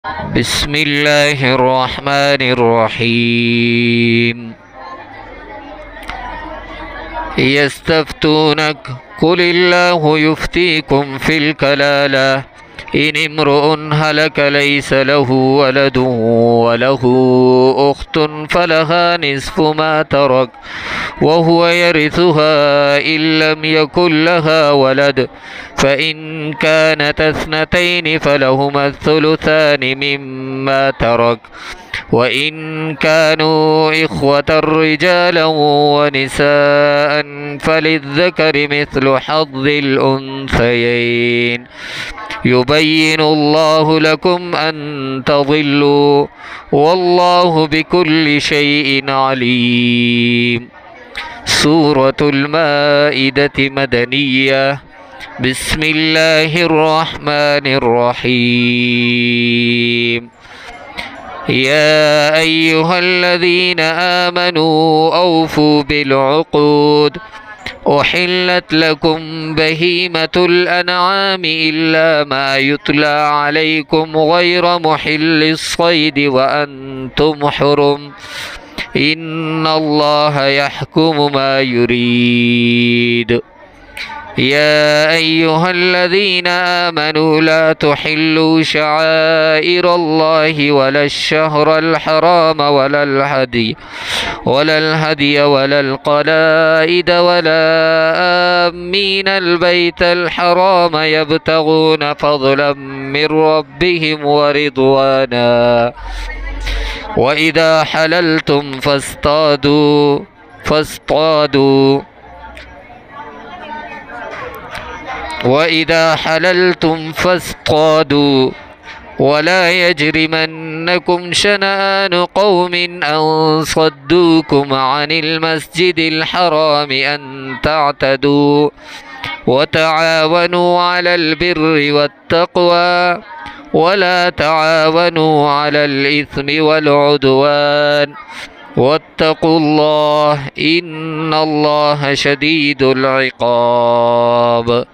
بسم الله الرحمن الرحيم. يستفتونك قل الله يفتيكم في الكلالة إن امرؤ هلك ليس له ولد وله أخت فلها نصف ما ترك وهو يرثها إن لم يكن لها ولد فإن كانت اثنتين فلهما الثلثان مما ترك وإن كانوا إخوة رجالا ونساء فللذكر مثل حظ الأنثيين يبين الله لكم أن تضلوا والله بكل شيء عليم. سورة المائدة مدنية. بسم الله الرحمن الرحيم. يا أيها الذين آمنوا أوفوا بالعقود أحلت لكم بهيمة الأنعام إلا ما يتلى عليكم غير محل الصيد وأنتم حرم إن الله يحكم ما يريد. يا أيها الذين آمنوا لا تحلوا شعائر الله ولا الشهر الحرام ولا الهدي ولا القلائد ولا آمين البيت الحرام يبتغون فضلا من ربهم ورضوانا وإذا حللتم فاصطادوا ولا يجرمنكم شنآن قوم أن صدوكم عن المسجد الحرام أن تعتدوا وتعاونوا على البر والتقوى ولا تعاونوا على الإثم والعدوان واتقوا الله إن الله شديد العقاب.